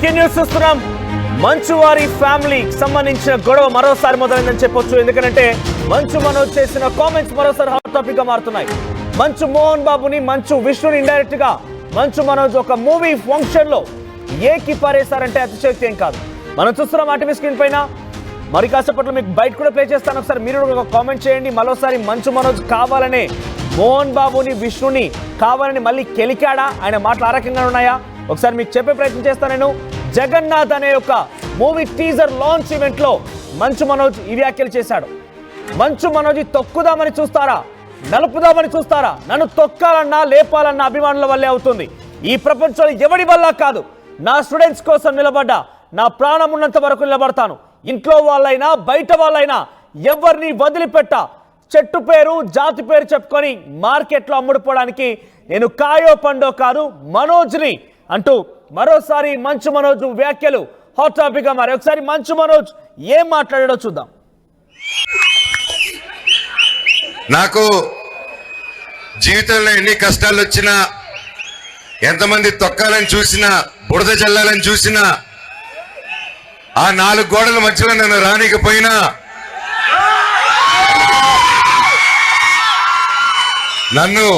Breaking news చూస్తున్నాం. మంచు వారి ఫ్యామిలీకి సంబంధించిన గొడవ మరోసారి మొదలైందని చెప్పొచ్చు. ఎందుకంటే మంచు మనోజ్ చేసిన కామెంట్స్ మరోసారి హాట్ టాపిక్ గా మారుతున్నాయి. మంచు మోహన్ బాబుని, మంచు విష్ణుని ఇండైరెక్ట్ గా మంచు మనోజ్ ఒక మూవీ ఫంక్షన్ లో ఏకి పారేశారంటే అతిశయోక్తి ఏం కాదు. మనం చూస్తున్నాం ఆర్టీవీ స్క్రీన్ పైన. మరి కాసేపట్లో మీకు బయట కూడా ప్లే చేస్తాను, ఒకసారి మీరు ఒక కామెంట్ చేయండి. మరోసారి మంచు మనోజ్ కావాలనే మోహన్ బాబుని, విష్ణుని కావాలని మళ్ళీ కెలికాడా? ఆయన మాటలు ఆ రకంగా ఉన్నాయా? ఒకసారి మీకు చెప్పే ప్రయత్నం చేస్తాను నేను. జగన్నాథ్ అనే ఒక మూవీ టీజర్ లాంచ్ ఈవెంట్ లో మంచు మనోజ్ ఈ వ్యాఖ్యలు చేశాడు. మంచు మనోజ్ తొక్కుదామని చూస్తారా, నలుపుదామని చూస్తారా? నన్ను తొక్కాలన్నా లేపాలన్నా అభిమానుల వల్లే అవుతుంది. ఈ ప్రపంచంలో ఎవడి వల్ల కాదు. నా స్టూడెంట్స్ కోసం నిలబడ్డా, నా ప్రాణం ఉన్నంత వరకు నిలబడతాను. ఇంట్లో వాళ్ళైనా బయట వాళ్ళైనా ఎవరిని వదిలిపెట్టా. చెట్టు పేరు జాతి పేరు చెప్పుకొని మార్కెట్లో అమ్ముడుపోవడానికి నేను కాయో పండో కాదు, మనోజ్ని అంటూ మరోసారి మంచు మనోజ్ వ్యాఖ్యలు హాట్ టాపిక్ గా మారి. ఒకసారి మంచు మనోజ్ ఏం మాట్లాడాడో చూద్దాం. నాకు జీవితంలో ఎన్ని కష్టాలు వచ్చినా, ఎంతమంది తొక్కాలని చూసినా, బురద చల్లాలని చూసినా, ఆ 4 గోడల మధ్యలో నన్ను రానికపోయినా, నన్ను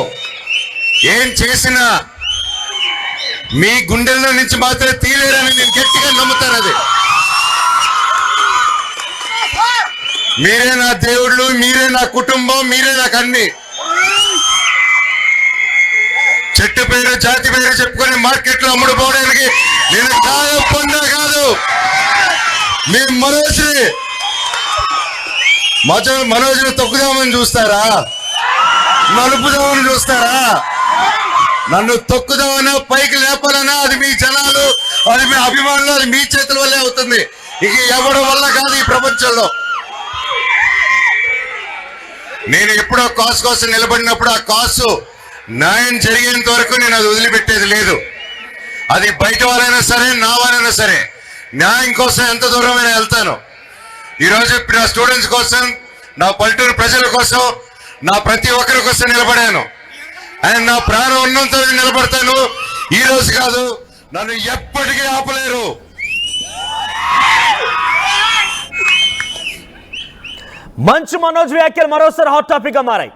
ఏం చేసినా మీ గుండెల్లో నుంచి మాత్రమే తీలేరని నేను గట్టిగా నమ్ముతాను. అది మీరే నా దేవుళ్ళు, మీరే నా కుటుంబం, మీరే నాకు అన్ని. చెట్టు పేరు జాతి పేరు చెప్పుకొని మార్కెట్లో అమ్ముడుపోవడానికి నేను కాయ పొందా కాదు. మీ మనోజ్ని తొక్కుదామని చూస్తారా, నలుపుదామని చూస్తారా? నన్ను తొక్కుదామన్నా పైకి లేపాలన్నా అది మీ జనాలు, అది మీ అభిమానులు, అది మీ చేతుల వల్లే అవుతుంది. ఇక ఎవరి వల్ల కాదు ఈ ప్రపంచంలో. నేను ఎప్పుడో కాసు కోసం నిలబడినప్పుడు ఆ కాసు న్యాయం జరిగేంత వరకు నేను అది వదిలిపెట్టేది లేదు. అది బయట వాళ్ళైనా సరే, నా వాళ్ళైనా సరే, న్యాయం కోసం ఎంత దూరమైనా వెళ్తాను. ఈరోజు నా స్టూడెంట్స్ కోసం, నా పల్లెటూరు ప్రజల కోసం, నా ప్రతి ఒక్కరి కోసం నిలబడాను. ఆయన నా ప్రాణం ఉన్నంత నిలబడతాను. ఈ రోజు కాదు, నన్ను ఎప్పటికీ ఆపలేరు. మంచు మనోజ్ వ్యాఖ్యలు మరోసారి హాట్ టాపిక్ గా మారాయి.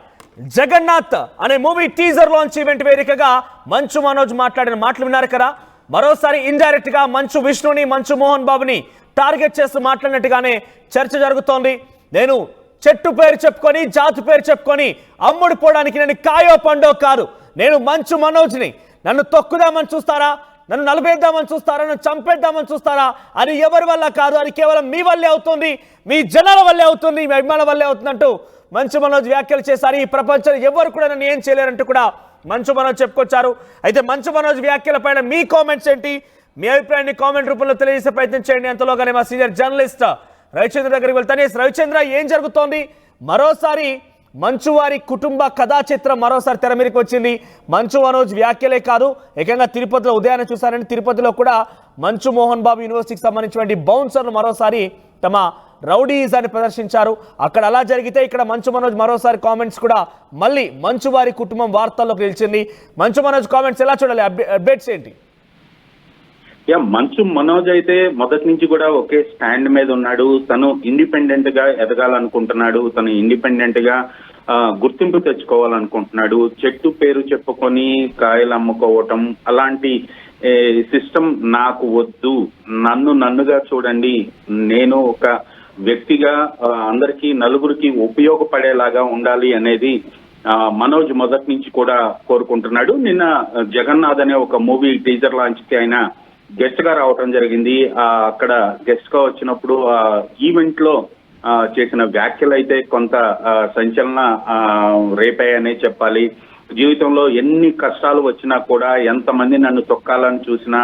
జగన్నాథ్ అనే మూవీ టీజర్ లాంచ్ ఈవెంట్ వేదికగా మంచు మనోజ్ మాట్లాడిన మాటలు విన్నారు కదా. మరోసారి ఇండైరెక్ట్ గా మంచు విష్ణుని, మంచు మోహన్ బాబుని టార్గెట్ చేస్తూ మాట్లాడినట్టుగానే చర్చ జరుగుతోంది. నేను చెట్టు పేరు చెప్పుకొని, జాతి పేరు చెప్పుకొని అమ్ముడుపోవడానికి నేను కాయో పండో కాదు. నేను మంచు మనోజ్ని. నన్ను తొక్కుదామని చూస్తారా, నన్ను నలిపేద్దామని చూస్తారా, నన్ను చంపేద్దామని చూస్తారా? అది ఎవరి వల్ల కాదు, అది కేవలం మీ వల్లే అవుతుంది, మీ జనాల వల్లే అవుతుంది, మీ అభిమానుల వల్లే అవుతుందంటూ మంచు మనోజ్ వ్యాఖ్యలు చేశారు. ఈ ప్రపంచంలో ఎవరు కూడా నన్ను ఏం చేయలేరంటూ కూడా మంచు మనోజ్ చెప్పుకొచ్చారు. అయితే మంచు మనోజ్ వ్యాఖ్యల పైన మీ కామెంట్స్ ఏంటి? మీ అభిప్రాయాన్ని కామెంట్ రూపంలో తెలియజేసే ప్రయత్నం చేయండి. అంతలోగానే మా సీనియర్ జర్నలిస్ట్ రవిచంద్ర దగ్గరికి వెళ్తాను. రవిచంద్ర, ఏం జరుగుతోంది? మరోసారి మంచు వారి కుటుంబ కథా చిత్రం మరోసారి తెర మీదకి వచ్చింది. మంచు మనోజ్ వ్యాఖ్యలే కాదు, ఏకంగా తిరుపతిలో ఉదయాన్నే చూసారని తిరుపతిలో కూడా మంచు మోహన్ బాబు యూనివర్సిటీకి సంబంధించినటువంటి బౌన్సర్లు మరోసారి తమ రౌడీయిజాన్ని ప్రదర్శించారు. అక్కడ అలా జరిగితే ఇక్కడ మంచు మనోజ్ మరోసారి కామెంట్స్ కూడా మళ్ళీ మంచు వారి కుటుంబం వార్తల్లోకి నిలిచింది. మంచు మనోజ్ కామెంట్స్ ఎలా చూడాలి? అప్డేట్స్ ఏంటి? మంచు మనోజ్ అయితే మొదటి నుంచి కూడా ఒకే స్టాండ్ మీద ఉన్నాడు. తను ఇండిపెండెంట్ గా ఎదగాలనుకుంటున్నాడు. తను ఇండిపెండెంట్ గా గుర్తింపు తెచ్చుకోవాలనుకుంటున్నాడు. చెట్టు పేరు చెప్పుకొని కాయలు అమ్ముకోవటం అలాంటి సిస్టమ్ నాకు వద్దు. నన్నుగా చూడండి. నేను ఒక వ్యక్తిగా అందరికీ, నలుగురికి ఉపయోగపడేలాగా ఉండాలి అనేది మనోజ్ మొదటి నుంచి కూడా కోరుకుంటున్నాడు. నిన్న జగన్నాథ్ అనే ఒక మూవీ టీజర్ లాంచ్ కి ఆయన గెస్ట్ గా రావటం జరిగింది. అక్కడ గెస్ట్ గా వచ్చినప్పుడు ఆ ఈవెంట్ లో చేసిన వ్యాఖ్యలు అయితే కొంత సంచలన రేపాయనే చెప్పాలి. జీవితంలో ఎన్ని కష్టాలు వచ్చినా కూడా, ఎంతమంది నన్ను తొక్కాలని చూసినా,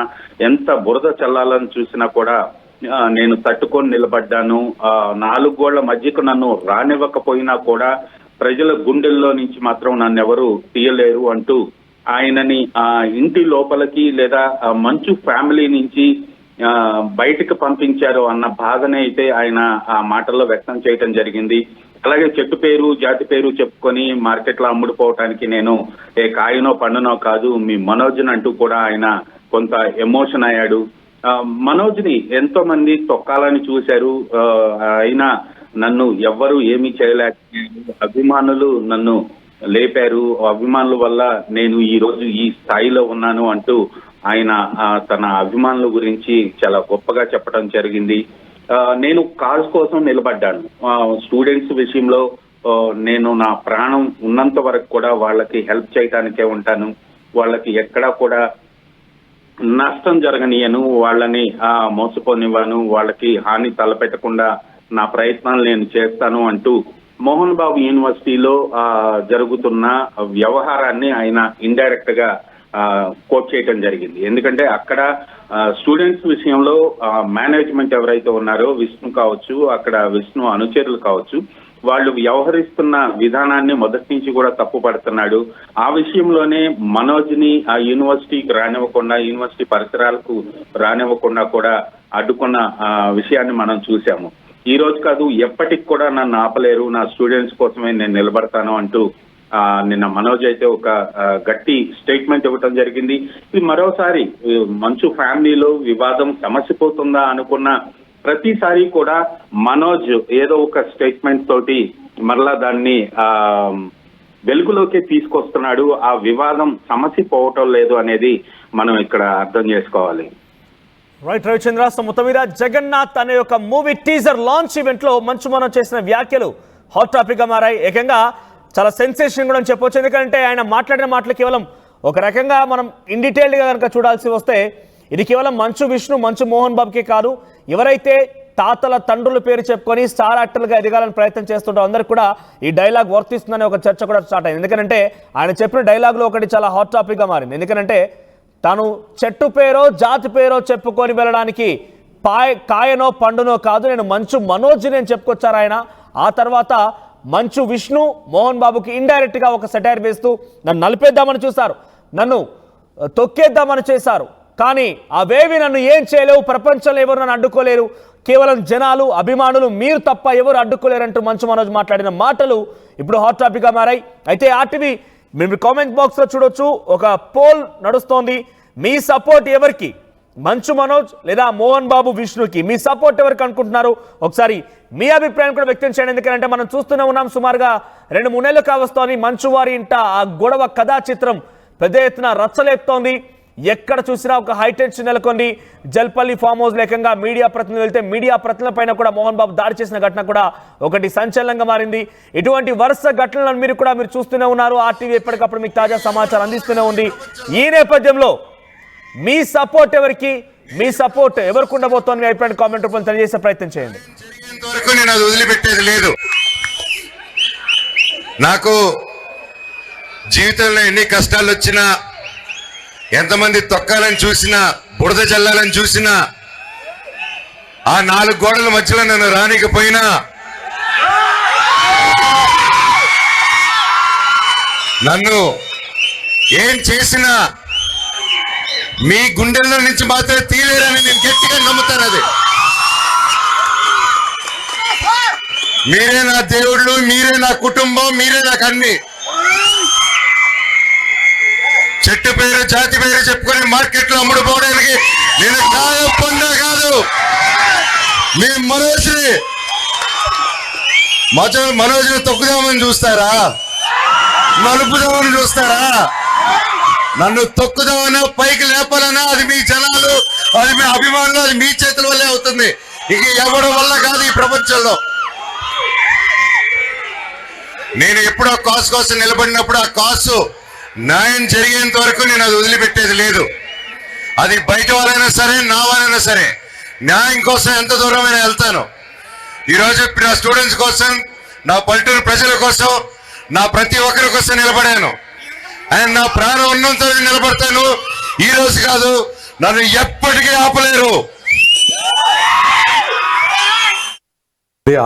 ఎంత బురద చల్లాలని చూసినా కూడా నేను తట్టుకొని నిలబడ్డాను. 4 గోళ్ల మధ్యకు నన్ను రానివ్వకపోయినా కూడా ప్రజల గుండెల్లో నుంచి మాత్రం నన్ను ఎవరు తీయలేరు అంటూ ఆయనని ఇంటి లోపలికి లేదా మంచు ఫ్యామిలీ నుంచి బయటకు పంపించారు అన్న బాధనే అయితే ఆయన ఆ మాటల్లో వ్యక్తం చేయటం జరిగింది. అలాగే చెట్టు పేరు జాతి పేరు చెప్పుకొని మార్కెట్లో అమ్ముడుపోవటానికి నేను ఏ కాయనో పండునో కాదు, మీ మనోజ్ని అంటూ కూడా ఆయన కొంత ఎమోషన్ అయ్యాడు. మనోజ్ని ఎంతో మంది తొక్కాలని చూశారు. అయినా నన్ను ఎవ్వరూ ఏమీ చేయలేకపోయారు. అభిమానులు నన్ను లేపారు. అభిమానుల వల్ల నేను ఈ రోజు ఈ స్థాయిలో ఉన్నాను అంటూ ఆయన తన అభిమానుల గురించి చాలా గొప్పగా చెప్పడం జరిగింది. నేను కాజ్ కోసం నిలబడ్డాను. స్టూడెంట్స్ విషయంలో నేను నా ప్రాణం ఉన్నంత వరకు కూడా వాళ్ళకి హెల్ప్ చేయడానికే ఉంటాను. వాళ్ళకి ఎక్కడా కూడా నష్టం జరగనియను, వాళ్ళని మోసపోనివ్వను, వాళ్ళకి హాని తలపెట్టకుండా నా ప్రయత్నాలు నేను చేస్తాను అంటూ మోహన్ బాబు యూనివర్సిటీలో జరుగుతున్న వ్యవహారాన్ని ఆయన ఇండైరెక్ట్ గా కోట్ చేయడం జరిగింది. ఎందుకంటే అక్కడ స్టూడెంట్స్ విషయంలో మేనేజ్మెంట్ ఎవరైతే ఉన్నారో విష్ణు కావచ్చు, అక్కడ విష్ణు అనుచరులు కావచ్చు, వాళ్ళు వ్యవహరిస్తున్న విధానాన్ని మొదటి నుంచి కూడా తప్పు పడుతున్నాడు. ఆ విషయంలోనే మనోజ్ని ఆ యూనివర్సిటీకి రానివ్వకుండా, యూనివర్సిటీ పరిసరాలకు రానివ్వకుండా కూడా అడ్డుకున్న విషయాన్ని మనం చూసాము. ఈ రోజు కాదు, ఎప్పటికి కూడా నన్ను ఆపలేరు, నా స్టూడెంట్స్ కోసమే నేను నిలబడతాను అంటూ నిన్న మనోజ్ అయితే ఒక గట్టి స్టేట్మెంట్ ఇవ్వటం జరిగింది. ఇది మరోసారి మంచు ఫ్యామిలీలో వివాదం సమసిపోతుందా అనుకున్న ప్రతిసారి కూడా మనోజ్ ఏదో ఒక స్టేట్మెంట్ తోటి మరలా దాన్ని వెలుగులోకి తీసుకొస్తున్నాడు. ఆ వివాదం సమసిపోవటం లేదు అనేది మనం ఇక్కడ అర్థం చేసుకోవాలి. రైట్ రవిచంద్ర, మొత్తం మీద జగన్నాథ్ అనే ఒక మూవీ టీజర్ లాంచ్ ఈవెంట్ లో మంచు మనోజ్ చేసిన వ్యాఖ్యలు హాట్ టాపిక్ గా మారాయి. ఏకంగా చాలా సెన్సేషన్ కూడా చెప్పొచ్చు. ఎందుకంటే ఆయన మాట్లాడిన మాటలు కేవలం ఒక రకంగా మనం ఇన్ డీటెయిల్డ్ గా కనుక చూడాల్సి వస్తే ఇది కేవలం మంచు విష్ణు, మంచు మోహన్ బాబుకే కాదు, ఎవరైతే తాతల తండ్రుల పేరు చెప్పుకొని స్టార్ యాక్టర్లుగా ఎదగాలని ప్రయత్నం చేస్తుంటారో అందరికి కూడా ఈ డైలాగ్ వర్తిస్తుందనే ఒక చర్చ కూడా స్టార్ట్ అయింది. ఎందుకంటే ఆయన చెప్పిన డైలాగ్లో ఒకటి చాలా హాట్ టాపిక్ గా మారింది. ఎందుకంటే తాను చెట్టు పేరో జాతి పేరో చెప్పుకొని వెళ్ళడానికి కాయనో పండునో కాదు, నేను మంచు మనోజ్ నేను చెప్పుకొచ్చారు ఆయన. ఆ తర్వాత మంచు విష్ణు మోహన్ బాబుకి ఇండైరెక్ట్ గా ఒక సెటైర్ వేస్తూ నన్ను నలిపేద్దామని చూశారు, నన్ను తొక్కేద్దామని చేశారు, కానీ అవేవి నన్ను ఏం చేయలేవు, ప్రపంచంలో ఎవరు నన్ను అడ్డుకోలేరు, కేవలం జనాలు అభిమానులు మీరు తప్ప ఎవరు అడ్డుకోలేరంటూ మంచు మనోజ్ మాట్లాడిన మాటలు ఇప్పుడు హాట్ టాపిక్ గా మారాయి. అయితే ఆర్టీవీ మీరు కామెంట్ బాక్స్ లో చూడొచ్చు, ఒక పోల్ నడుస్తోంది. మీ సపోర్ట్ ఎవరికి, మంచు మనోజ్ లేదా మోహన్ బాబు విష్ణుకి మీ సపోర్ట్ ఎవరికి అనుకుంటున్నారు? ఒకసారి మీ అభిప్రాయం కూడా వ్యక్తం చేయండి. ఎందుకంటే మనం చూస్తూనే ఉన్నాం, సుమారుగా 2-3 నెలలు కావస్తోంది మంచు వారి ఇంట ఆ గొడవ కథా చిత్రం పెద్ద ఎత్తున రచ్చలేపుతోంది. ఎక్కడ చూసినా ఒక హైటెన్షన్ నెలకొంది. జల్పల్లి ఫామ్ హౌస్ లేకంగా మీడియా ప్రతినిధులు వెళ్తే మీడియా ప్రతినిధుల పైన కూడా మోహన్ బాబు దాడి చేసిన ఘటన కూడా ఒకటి సంచలనంగా మారింది. ఇటువంటి వరుస ఘటనలను మీరు చూస్తూనే ఉన్నారు. ఆర్టీవీ ఎప్పటికప్పుడు మీకు తాజా సమాచారం అందిస్తూనే ఉంది. ఈ నేపథ్యంలో మీ సపోర్ట్ ఎవరికి, మీ సపోర్ట్ ఎవరికి ఉండబోతోంది, మీ అభిప్రాయం కామెంట్ రూపంలో తెలియజేసే ప్రయత్నం చేయండి. వరకు నేను అది వదిలిపెట్టేది లేదు. నాకు జీవితంలో ఎన్ని కష్టాలు వచ్చినా, ఎంతమంది తొక్కాలని చూసినా, బురద చల్లాలని చూసినా, ఆ 4 గోడల మధ్యలో నన్ను రానికపోయినా, నన్ను ఏం చేసినా మీ గుండెల్లో నుంచి మాత్రమే తీలేరని నేను గట్టిగా నమ్ముతాను. అది మీరే నా దేవుళ్ళు, మీరే నా కుటుంబం, మీరే నాకు అన్ని. చెట్టు పేరు జాతి పేరు చెప్పుకొని మార్కెట్ లో అమ్ముడుపోవడానికి నేను కాదు కాదు. మేము మనోజ్ని తొక్కుదామని చూస్తారా, నలుపుదామని చూస్తారా? నన్ను తొక్కుదామన్నా పైకి లేపాలన్నా అది మీ జనాలు, అది మీ అభిమానులు, అది మీ చేతుల వల్లే అవుతుంది. ఇక ఎవరి వల్ల కాదు ఈ ప్రపంచంలో. నేను ఎప్పుడో కాసు కోసం నిలబడినప్పుడు ఆ కాసు న్యాయం జరిగేంత వరకు నేను అది వదిలిపెట్టేది లేదు. అది బయట వాళ్ళైనా సరే, నా వాళ్ళైనా సరే, న్యాయం కోసం ఎంత దూరమైనా వెళ్తాను. ఈరోజు నా స్టూడెంట్స్ కోసం, నా పల్లెటూరు ప్రజల కోసం, నా ప్రతి ఒక్కరి కోసం నిలబడాను. ఆయన నా ప్రాణం ఉన్నంత నిలబడతాను. ఈ రోజు కాదు, నన్ను ఎప్పటికీ ఆపలేరు.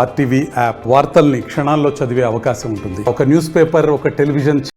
ఆర్టీవీ యాప్ వార్తల్ని క్షణాల్లో చదివే అవకాశం ఉంటుంది. ఒక న్యూస్ పేపర్, ఒక టెలివిజన్